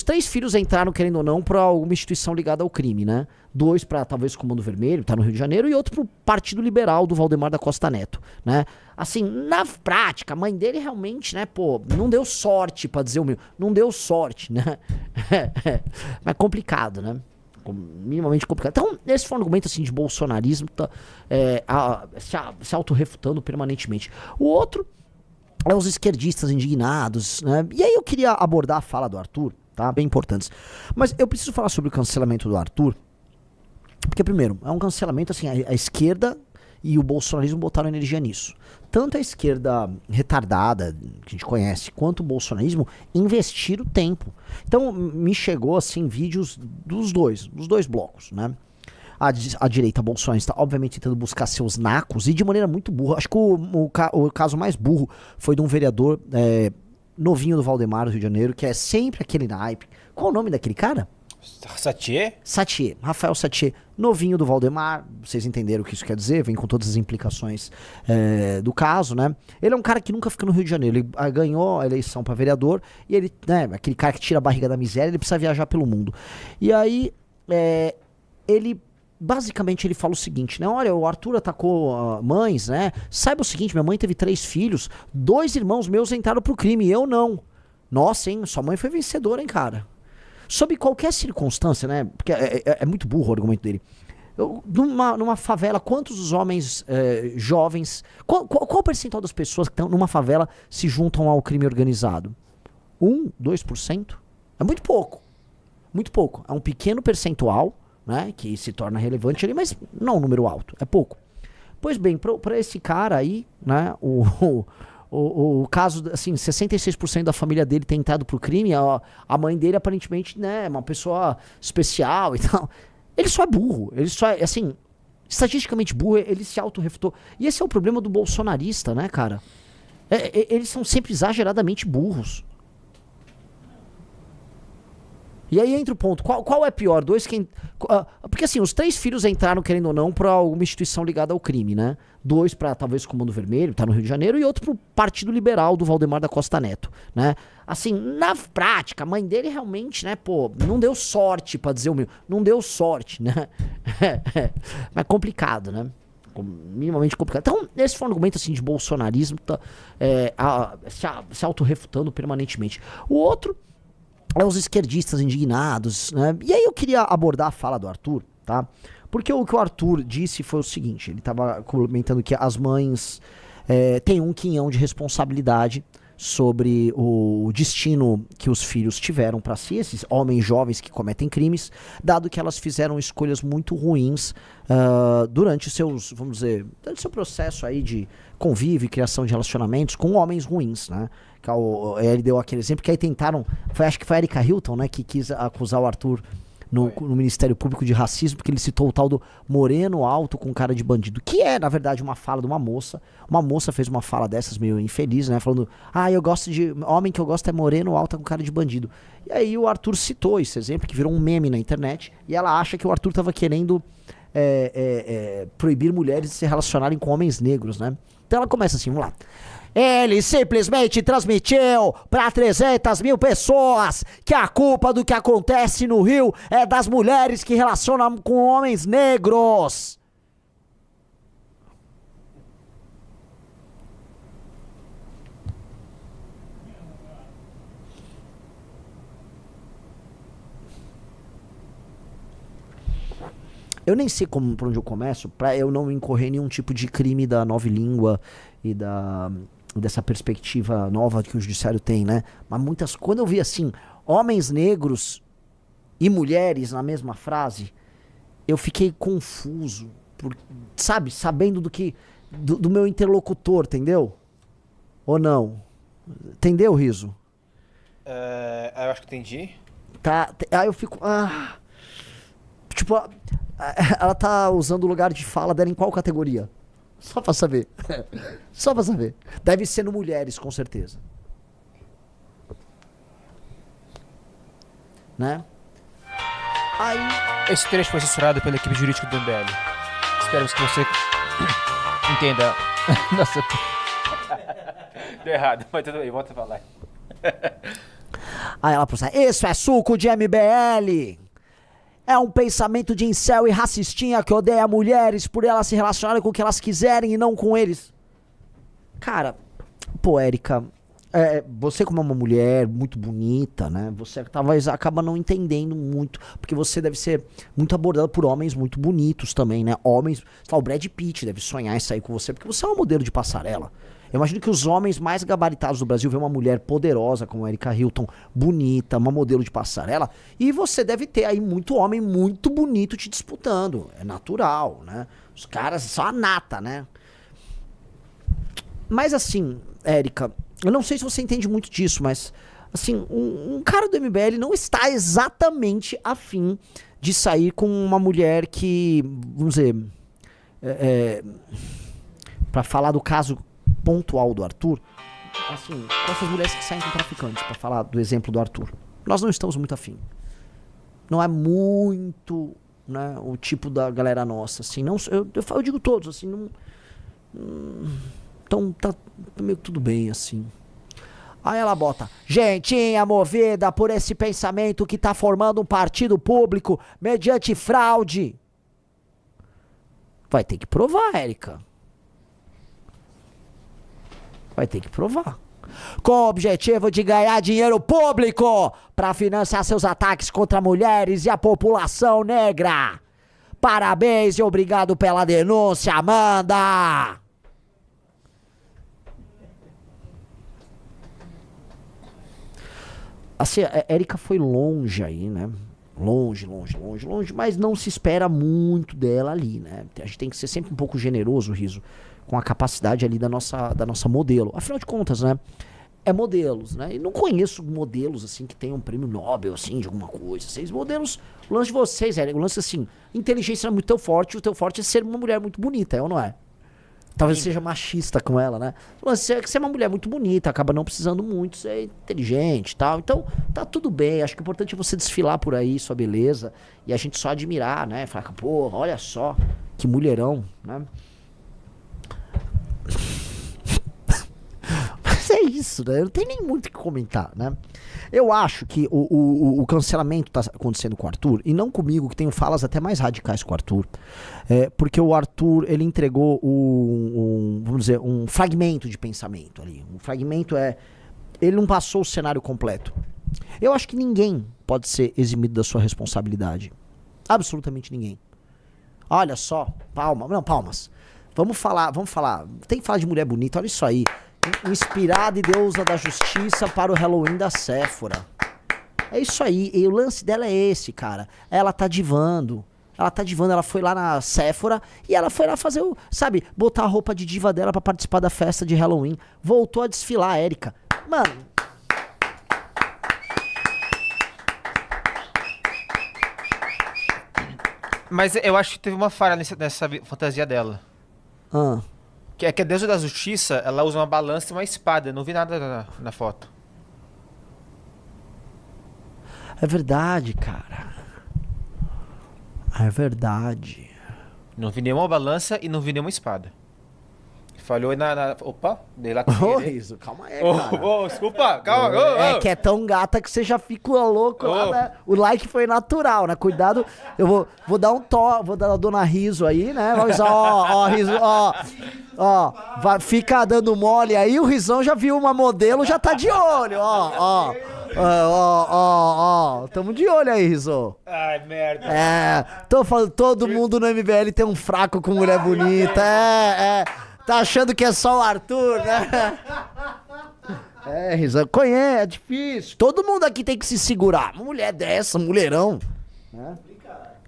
3 filhos entraram, querendo ou não, pra alguma instituição ligada ao crime, né? 2 pra, talvez, Comando Vermelho, tá no Rio de Janeiro, e outro pro Partido Liberal do Valdemar da Costa Neto, né? Assim, na prática, a mãe dele realmente, né, pô, não deu sorte, pra dizer o meu. Não deu sorte, né? Mas complicado, né? Minimamente complicado. Então, esse foi um argumento, assim, de bolsonarismo, tá, se autorrefutando permanentemente. O outro é os esquerdistas indignados, né? E aí eu queria abordar a fala do Arthur, tá? Bem importantes. Mas eu preciso falar sobre o cancelamento do Arthur, porque, primeiro, é um cancelamento, assim, a esquerda e o bolsonarismo botaram energia nisso. Tanto a esquerda retardada, que a gente conhece, quanto o bolsonarismo investiram tempo. Então, me chegou, assim, vídeos dos dois blocos, né? A direita bolsonarista, obviamente, tentando buscar seus nacos e de maneira muito burra. Acho que o caso mais burro foi de um vereador novinho do Valdemar, do Rio de Janeiro, que é sempre aquele naipe. Qual o nome daquele cara? Satier, Rafael Satier, novinho do Valdemar, vocês entenderam o que isso quer dizer, vem com todas as implicações do caso, né? Ele é um cara que nunca fica no Rio de Janeiro, ele ganhou a eleição pra vereador, e ele, né, aquele cara que tira a barriga da miséria, ele precisa viajar pelo mundo. E aí, basicamente ele fala o seguinte, né? Olha, o Arthur atacou mães, né? Saiba o seguinte, minha mãe teve 3 filhos, 2 irmãos meus entraram pro crime, eu não. Nossa, hein? Sua mãe foi vencedora, hein, cara? Sob qualquer circunstância, né? Porque é muito burro o argumento dele. Numa favela, quantos os homens jovens... Qual o percentual das pessoas que estão numa favela se juntam ao crime organizado? 1%, 2%? É muito pouco. Muito pouco. É um pequeno percentual, né? Que se torna relevante ali, mas não um número alto. É pouco. Pois bem, para esse cara aí, né? O caso, assim, 66% da família dele tem entrado pro crime, a mãe dele aparentemente, né, é uma pessoa especial e tal. Ele só é burro, ele só é, assim, estatisticamente burro, ele se autorrefutou. E esse é o problema do bolsonarista, né, cara? Eles são sempre exageradamente burros. E aí entra o ponto, qual é pior? Porque assim, os 3 filhos entraram, querendo ou não, pra alguma instituição ligada ao crime, né? 2 pra, talvez, Comando Vermelho, tá no Rio de Janeiro, e outro pro Partido Liberal do Valdemar da Costa Neto, né? Assim, na prática, a mãe dele realmente, né, pô, não deu sorte, pra dizer o meu. Não deu sorte, né? Mas complicado, né? Minimamente complicado. Então, esse foi um argumento, assim, de bolsonarismo, tá, se autorrefutando permanentemente. O outro é os esquerdistas indignados, né? E aí eu queria abordar a fala do Arthur, tá? Porque o que o Arthur disse foi o seguinte, ele estava comentando que as mães têm um quinhão de responsabilidade sobre o destino que os filhos tiveram para si, esses homens jovens que cometem crimes, dado que elas fizeram escolhas muito ruins durante seus, vamos dizer, durante seu processo aí de convívio e criação de relacionamentos com homens ruins, né? Ele deu aquele exemplo que aí tentaram, acho que foi a Erika Hilton, né, que quis acusar o Arthur no Ministério Público de racismo, porque ele citou o tal do moreno alto com cara de bandido, que é, na verdade, uma fala de uma moça. Uma moça fez uma fala dessas meio infeliz, né, falando, eu gosto de, homem que eu gosto é moreno alto com cara de bandido. E aí o Arthur citou esse exemplo, que virou um meme na internet, e ela acha que o Arthur estava querendo proibir mulheres de se relacionarem com homens negros, né. Então ela começa assim, vamos lá. Ele simplesmente transmitiu para 300 mil pessoas que a culpa do que acontece no Rio é das mulheres que relacionam com homens negros. Eu nem sei por onde eu começo, pra eu não incorrer em nenhum tipo de crime da nova língua e dessa perspectiva nova que o judiciário tem, né? Mas quando eu vi assim, homens negros e mulheres na mesma frase, eu fiquei confuso, sabendo do meu interlocutor, entendeu? Ou não? Entendeu, Riso? Eu acho que entendi. Tá, aí eu fico... tipo, ela tá usando o lugar de fala dela em qual categoria? Só pra saber. Só pra saber. Deve ser no mulheres, com certeza. Né? Aí... Esse trecho foi censurado pela equipe jurídica do MBL. Esperamos que você entenda. Nossa. Deu errado, mas tudo bem, volta a falar. Aí ela processa, isso é suco de MBL. É um pensamento de incel e racistinha que odeia mulheres por elas se relacionarem com o que elas quiserem e não com eles. Cara, pô, Érica, você como uma mulher muito bonita, né? Você talvez acaba não entendendo muito, porque você deve ser muito abordada por homens muito bonitos também, né? Homens, o Brad Pitt deve sonhar em sair com você, porque você é um modelo de passarela. Eu imagino que os homens mais gabaritados do Brasil veem uma mulher poderosa como a Erika Hilton, bonita, uma modelo de passarela, e você deve ter aí muito homem muito bonito te disputando. É natural, né? Os caras são a nata, né? Mas assim, Érica, eu não sei se você entende muito disso, mas assim, um cara do MBL não está exatamente afim de sair com uma mulher que, vamos dizer, pra falar do caso pontual do Arthur, assim, com essas mulheres que saem com traficantes, pra falar do exemplo do Arthur. Nós não estamos muito afim. Não é muito, né, o tipo da galera nossa, assim, não, eu digo todos, assim, não, então tá meio que tudo bem, assim. Aí ela bota, gentinha movida por esse pensamento que tá formando um partido público mediante fraude. Vai ter que provar, Érica. Vai ter que provar. Com o objetivo de ganhar dinheiro público para financiar seus ataques contra mulheres e a população negra. Parabéns e obrigado pela denúncia, Amanda! Assim, a Érica foi longe aí, né? Longe, mas não se espera muito dela ali, né? A gente tem que ser sempre um pouco generoso, Riso, com a capacidade ali da nossa modelo. Afinal de contas, né? É modelos, né? E não conheço modelos, assim, que tenham um prêmio Nobel, assim, de alguma coisa. Vocês modelos, o lance de vocês, o lance, assim, inteligência não é muito teu forte, o teu forte é ser uma mulher muito bonita, é ou não é? Talvez seja machista com ela, né? Você é uma mulher muito bonita, acaba não precisando muito, você é inteligente e tal. Então, tá tudo bem. Acho que o importante é você desfilar por aí, sua beleza, e a gente só admirar, né? Falar, pô, olha só, que mulherão, né? Mas é isso, né? Eu não tenho nem muito o que comentar, né? Eu acho que o cancelamento tá acontecendo com o Arthur, e não comigo, que tenho falas até mais radicais com o Arthur, porque o Arthur, ele entregou vamos dizer, um fragmento de pensamento ali. Um fragmento ele não passou o cenário completo. Eu acho que ninguém pode ser eximido da sua responsabilidade. Absolutamente ninguém. Olha só, palmas. Vamos falar, tem que falar de mulher bonita, olha isso aí. Inspirada e deusa da justiça para o Halloween da Séfora. É isso aí, e o lance dela é esse, cara. Ela tá divando, ela foi lá na Séfora e ela foi lá fazer botar a roupa de diva dela pra participar da festa de Halloween. Voltou a desfilar, Érica. Mano. Mas eu acho que teve uma falha nessa fantasia dela. Que a deusa da justiça, ela usa uma balança e uma espada. Eu não vi nada na foto. É verdade, cara. É verdade. Não vi nenhuma balança e não vi nenhuma espada. Falhou na... Opa, dei lá. Isso, calma aí, cara. Desculpa, calma. É que é tão gata que você já fica louco lá, né? O like foi natural, né? Cuidado, eu vou dar um toque, vou dar a dona Riso aí, né? Vamos, Riso, fica dando mole aí, o Rizão já viu uma modelo, já tá de olho, tamo de olho aí, Rizzo. Ai, merda. Tô falando, todo mundo no MBL tem um fraco com mulher bonita, Tá achando que é só o Arthur, né? Rizzo, é difícil. Todo mundo aqui tem que se segurar. Uma mulher dessa, mulherão. Né?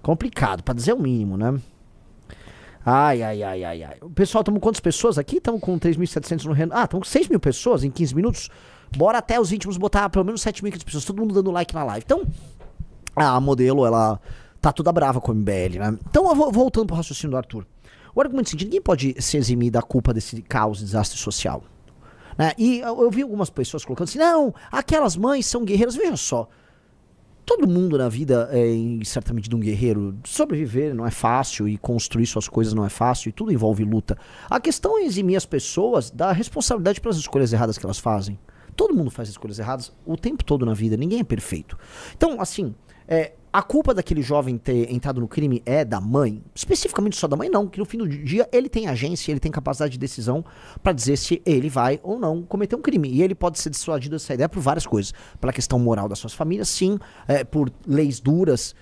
Complicado, pra dizer o mínimo, né? Ai. O pessoal, estamos com quantas pessoas aqui? Estamos com 3.700 no Renan. Estamos com 6.000 pessoas em 15 minutos. Bora até os íntimos botar pelo menos 7.500 pessoas. Todo mundo dando like na live. Então, a modelo, ela tá toda brava com o MBL, né? Então, voltando pro raciocínio do Arthur. O argumento é o seguinte, ninguém pode se eximir da culpa desse caos e desastre social. Né? E eu vi algumas pessoas colocando assim, não, aquelas mães são guerreiras. Veja só, todo mundo na vida é, em certa medida, um guerreiro. Sobreviver não é fácil e construir suas coisas não é fácil e tudo envolve luta. A questão é eximir as pessoas da responsabilidade pelas escolhas erradas que elas fazem. Todo mundo faz escolhas erradas o tempo todo na vida, ninguém é perfeito. Então, assim, a culpa daquele jovem ter entrado no crime é da mãe? Especificamente só da mãe, não, que no fim do dia ele tem agência, ele tem capacidade de decisão pra dizer se ele vai ou não cometer um crime. E ele pode ser dissuadido dessa ideia por várias coisas. Pela questão moral das suas famílias, sim, por leis duras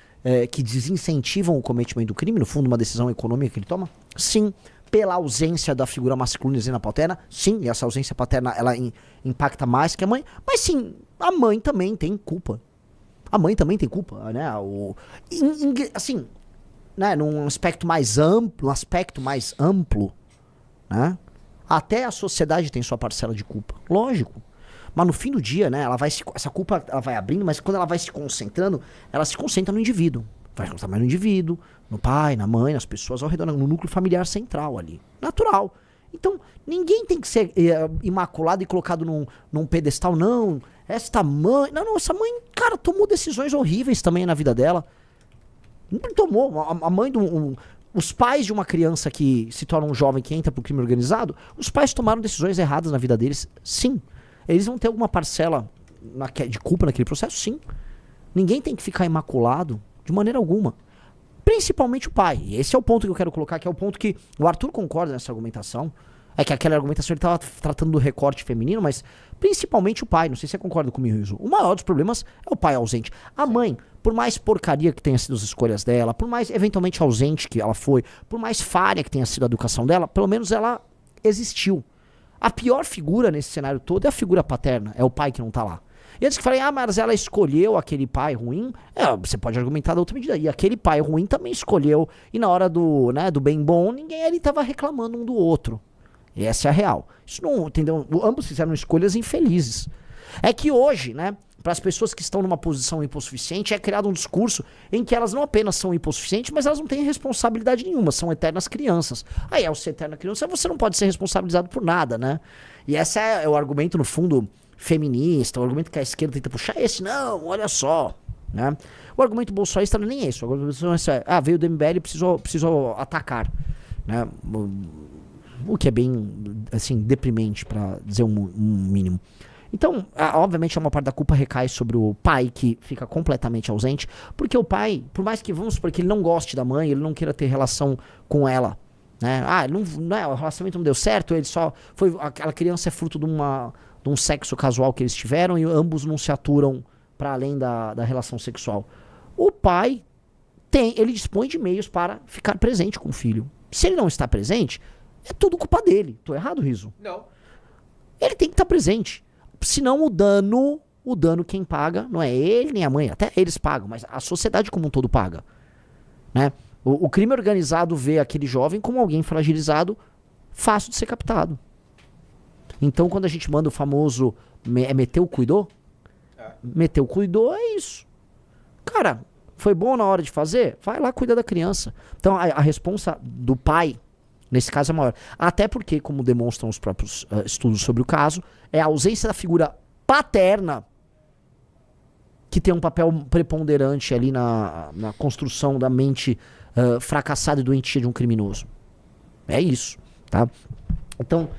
que desincentivam o cometimento do crime, no fundo uma decisão econômica que ele toma, sim. Pela ausência da figura masculina e na paterna, sim, e essa ausência paterna ela impacta mais que a mãe, mas sim, a mãe também tem culpa. A mãe também tem culpa, né? Assim, né? Num aspecto mais amplo, né? Até a sociedade tem sua parcela de culpa, lógico. Mas no fim do dia, né? Essa culpa ela vai abrindo, mas quando ela vai se concentrando, ela se concentra no indivíduo. Vai concentrar mais no indivíduo, no pai, na mãe, nas pessoas ao redor, no núcleo familiar central ali. Natural. Então, ninguém tem que ser imaculado e colocado num pedestal, não. Esta mãe... Não, essa mãe, cara, tomou decisões horríveis também na vida dela. Não tomou. A mãe os pais de uma criança que se torna um jovem que entra pro crime organizado, os pais tomaram decisões erradas na vida deles, sim. Eles vão ter alguma parcela de culpa naquele processo, sim. Ninguém tem que ficar imaculado de maneira alguma. Principalmente o pai. E esse é o ponto que eu quero colocar, que é o ponto que o Arthur concorda nessa argumentação. É que aquela argumentação ele estava tratando do recorte feminino, mas principalmente o pai. Não sei se você concorda comigo, Rizzo. O maior dos problemas é o pai ausente. A mãe, por mais porcaria que tenha sido as escolhas dela, por mais eventualmente ausente que ela foi, por mais falha que tenha sido a educação dela, pelo menos ela existiu. A pior figura nesse cenário todo é a figura paterna. É o pai que não tá lá. E antes que falem, mas ela escolheu aquele pai ruim, você pode argumentar da outra medida. E aquele pai ruim também escolheu. E na hora do bem bom, ninguém ali tava reclamando um do outro. E essa é a real. Isso não, entendeu? Ambos fizeram escolhas infelizes. É que hoje, né, para as pessoas que estão numa posição hipossuficiente, é criado um discurso em que elas não apenas são hipossuficientes, mas elas não têm responsabilidade nenhuma, são eternas crianças. Aí, ao ser eterna criança, você não pode ser responsabilizado por nada, né? E esse é o argumento, no fundo, feminista, o argumento que a esquerda tenta puxar é esse, não, olha só, né? O argumento bolsonarista não é nem esse, o argumento bolsonarista é, veio do MBL e precisou atacar, né? O que é bem, assim, deprimente, para dizer um mínimo. Então, obviamente, uma parte da culpa recai sobre o pai, que fica completamente ausente, porque o pai, por mais que vamos supor que ele não goste da mãe, ele não queira ter relação com ela, né? O relacionamento não deu certo, ele só foi, aquela criança é fruto de um sexo casual que eles tiveram e ambos não se aturam para além da relação sexual. O pai ele dispõe de meios para ficar presente com o filho. Se ele não está presente, é tudo culpa dele. Tô errado, Rizzo? Não. Ele tem que estar presente. Senão o dano quem paga não é ele nem a mãe, até eles pagam, mas a sociedade como um todo paga, né? O crime organizado vê aquele jovem como alguém fragilizado, fácil de ser captado. Então quando a gente manda o famoso meteu, cuidou, meteu, cuidou, é isso. Cara, foi bom na hora de fazer? Vai lá cuidar da criança. Então a responsa do pai, nesse caso, é maior. Até porque, como demonstram os próprios estudos sobre o caso, é a ausência da figura paterna que tem um papel preponderante ali na construção da mente fracassada e doentia de um criminoso. É isso, tá? Então,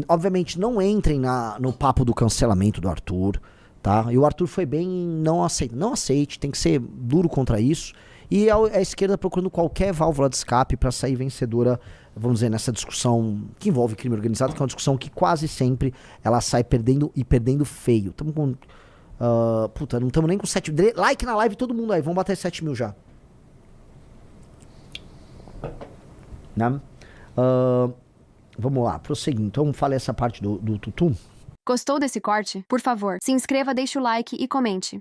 obviamente, não entrem no papo do cancelamento do Arthur, tá? E o Arthur foi bem em não aceite, tem que ser duro contra isso. E a esquerda procurando qualquer válvula de escape para sair vencedora, vamos dizer, nessa discussão que envolve crime organizado, que é uma discussão que quase sempre ela sai perdendo e perdendo feio. Tamo com... não estamos nem com 7 mil. Like na live todo mundo aí, vamos bater 7 mil já. Né? Vamos lá, prosseguindo. Então falei essa parte do Tutu. Gostou desse corte? Por favor, se inscreva, deixe o like e comente.